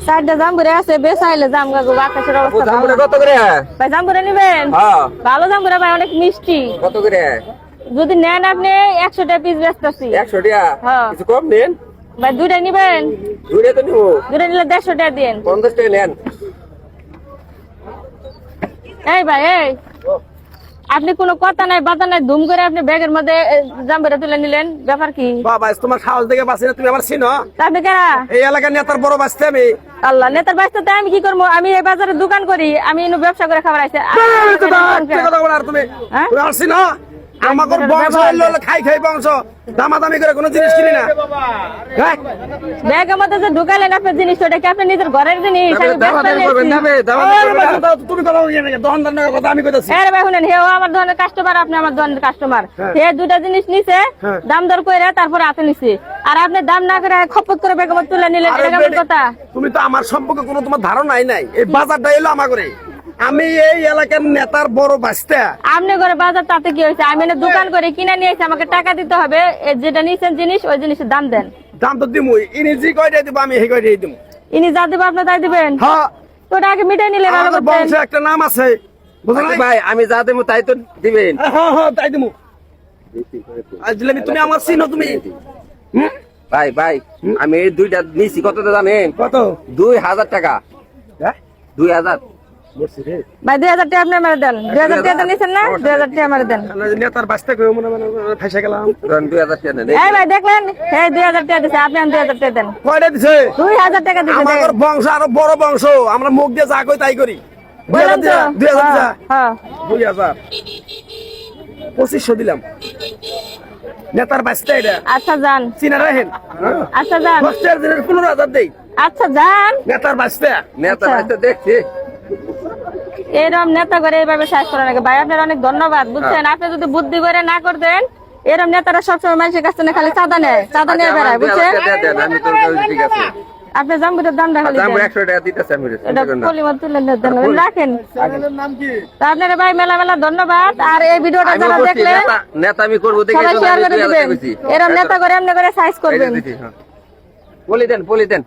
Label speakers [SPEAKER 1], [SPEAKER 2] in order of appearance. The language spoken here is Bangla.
[SPEAKER 1] চারটা জাম্বুরে আছে বেসাইলে জামগা আকাশের অবস্থা ভালো
[SPEAKER 2] জাম্বুরা
[SPEAKER 1] না।
[SPEAKER 2] কত করে?
[SPEAKER 1] ভাই জাম্বুরে নিবেন?
[SPEAKER 2] হ্যাঁ।
[SPEAKER 1] ভালো জাম্বুরা ভাই অনেক মিষ্টি।
[SPEAKER 2] কত করে?
[SPEAKER 1] যদি নেন আপনি 100 টাকা পিস বেচতেছি।
[SPEAKER 2] 100 টাকা?
[SPEAKER 1] হ্যাঁ।
[SPEAKER 2] কিছু কম দেন।
[SPEAKER 1] ভাই দুইটা নিবেন?
[SPEAKER 2] দুইটা তো নিব।
[SPEAKER 1] দুইটা নিলে 150 টাকা দেন।
[SPEAKER 2] 50 টাকা নেন।
[SPEAKER 1] এই ভাই এই আপনি কোনো কথা নাই বাতা নাই ধুম করে আপনি ব্যাগের মধ্যে জাম্বুরা তুলে নিলেন, ব্যাপার কি?
[SPEAKER 3] বাবা তোমার সাহস দেখে বাঁচি না, তুমি আমার চিনো?
[SPEAKER 1] তা আপনি কারা?
[SPEAKER 3] এই এলাকার নেতার বড় বাঁচতে আমি।
[SPEAKER 1] আল্লাহ, নেতার বাচ্চাতে আমি কি করবো? আমি এই বাজারে দোকান করি, আমি এনে ব্যবসা করে খাবার আইছে।
[SPEAKER 3] কথা বলো আর তুমি
[SPEAKER 1] হ্যাঁ?
[SPEAKER 3] তুমি আমার চিনো? আমাদের বংশ হইলো খাই খাই বংশ, দামাদামি করে কোনো জিনিস কিনি না। হ্যাঁ?
[SPEAKER 1] ব্যাগের মধ্যে যে ঢুকালেন আপনার জিনিস, ওটা কি আপনার নিজের ঘরের জিনিস? আমি ব্যবসা
[SPEAKER 2] দামাদামি করবেন
[SPEAKER 1] নিয়েছি।
[SPEAKER 2] নেবে,
[SPEAKER 3] ওই
[SPEAKER 2] দামাদামি করবেন।
[SPEAKER 3] বাবা, তুমি কথা বলি না, দহন দানের কথা আমি কইতাছি।
[SPEAKER 1] আরে ভাই শুনেন, হেও আমার ধরনের কাস্টমার, আপনি আমার ধরনের কাস্টমার।
[SPEAKER 3] হ্যাঁ।
[SPEAKER 1] হে দুটা জিনিস নিছে,
[SPEAKER 3] হ্যাঁ।
[SPEAKER 1] দাম দর করে তারপরে হাতে নিছে, আর আপনি দাম না করে খপত করে ব্যাগের মধ্যে তুলে নিলেন,
[SPEAKER 3] আরে
[SPEAKER 1] এটা কেমন
[SPEAKER 3] বেটি,
[SPEAKER 1] কথা?
[SPEAKER 3] তুমি তো আমার সম্পর্কে কোনো তোমার ধারণাই নাই। এই বাজারটা এলো আমার করে, আমি এই এলাকার নেতার বড় বাঁচতে।
[SPEAKER 1] আপনি ঘরে বাজার তাতে কি হয়েছে? আমি এনে দোকান করে কিনে নিয়ে এসে আমাকে টাকা দিতে হবে, এ যেটা নিছেন জিনিস ওই জিনিসের দাম দেন।
[SPEAKER 3] দাম তো দিমুই, ইনি যে কয়টাই দিব আমি সেই কয়টাই দিব।
[SPEAKER 1] ইনি যা দেবো আপনি তাই দিবেন?
[SPEAKER 3] হ্যাঁ,
[SPEAKER 1] তো ওটা আগে মিটাই নিলে ভালো
[SPEAKER 3] আমাদের
[SPEAKER 1] করতেন।
[SPEAKER 3] বংশে একটা নাম আছে, বুঝলেন?
[SPEAKER 2] আচ্ছা ভাই, আমি যা দেবো তাই তো দিবেন।
[SPEAKER 3] হ্যাঁ হ্যাঁ, তাই দিমু। আজ জিলাপি তুমি আমার চিনো তুমি? হুম?
[SPEAKER 2] ভাই ভাই, আমি এই দুইটা নিছি কত জানেন?
[SPEAKER 3] কত?
[SPEAKER 2] 2000 টাকা।
[SPEAKER 3] হ্যাঁ?
[SPEAKER 2] 2000।
[SPEAKER 1] ভাই 2000 টাকা আপনি আমার দেন। 2000 টাকা নিছেন না? 2000 টাকা আমার দেন।
[SPEAKER 3] নেতার বাঁচতে কই মনে মনে ফাইসা গেলাম।
[SPEAKER 2] ধরেন 2000 টাকা নেন।
[SPEAKER 1] এই ভাই দেখলেন, হ্যাঁ 2000 টাকা দিছে, আপনি 2000 টাকা দেন।
[SPEAKER 3] কয়টা দিছে?
[SPEAKER 1] 2000 টাকা দিছে।
[SPEAKER 3] আমাদের বংশ আরো বড় বংশ, আমরা মুখ দিয়ে যা কই তাই করি।
[SPEAKER 1] বললাম তো।
[SPEAKER 3] 2000
[SPEAKER 1] হ্যাঁ, হ্যাঁ।
[SPEAKER 3] 2000 2500 দিলাম। নেতার বাঁচতে এটা
[SPEAKER 1] আচ্ছা যান,
[SPEAKER 3] চিনা রাখেন।
[SPEAKER 1] আচ্ছা যান,
[SPEAKER 3] দশটার দিনের 15,000 দেই
[SPEAKER 1] আচ্ছা যান।
[SPEAKER 3] নেতার বাঁচতে।
[SPEAKER 2] নেতা
[SPEAKER 1] আচ্ছা।
[SPEAKER 2] ভাই তো দেখছি।
[SPEAKER 1] এরকম নেতা করে এইভাবে শেষ করে নাকি? ভাই আপনার অনেক ধন্যবাদ, বুঝছেন? আপনি যদি বুদ্ধি করে না করতেন, এরকম নেতারা সবসময় মানুষের কাছ থেকে খালি চাঁদা নেয়, চাঁদা নিয়ে
[SPEAKER 2] আচ্ছা,
[SPEAKER 1] বেড়ায়,
[SPEAKER 2] আমার
[SPEAKER 1] বুঝছেন?
[SPEAKER 2] 2000 টাকা দেন, আমি তো ঠিক আছে।
[SPEAKER 1] আপনি জাম্বুরের দামটা খালি
[SPEAKER 2] দাম
[SPEAKER 1] দেন।
[SPEAKER 2] 100 টাকা দিতেছে আমি।
[SPEAKER 1] এটা পলিমার তুলে দেন, রাখেন।
[SPEAKER 3] নাম কি?
[SPEAKER 1] তা আপনারা ভাই মেলা মেলা ধন্যবাদ। আর এই ভিডিওটা
[SPEAKER 2] আমি
[SPEAKER 1] যারা
[SPEAKER 2] বলছি,
[SPEAKER 1] দেখলে
[SPEAKER 2] নেতা আমি করবো দেখে
[SPEAKER 1] সবাই
[SPEAKER 2] তো
[SPEAKER 1] শেয়ার
[SPEAKER 2] আমি
[SPEAKER 1] করে
[SPEAKER 2] 2000
[SPEAKER 1] দিবেন,
[SPEAKER 2] টাকা দিছি।
[SPEAKER 1] এরকম নেতা করে এমনি করে সাইজ
[SPEAKER 2] এই যে
[SPEAKER 1] করবেন।
[SPEAKER 2] দিছি, হ্যাঁ। বলি দেন, বলি দেন।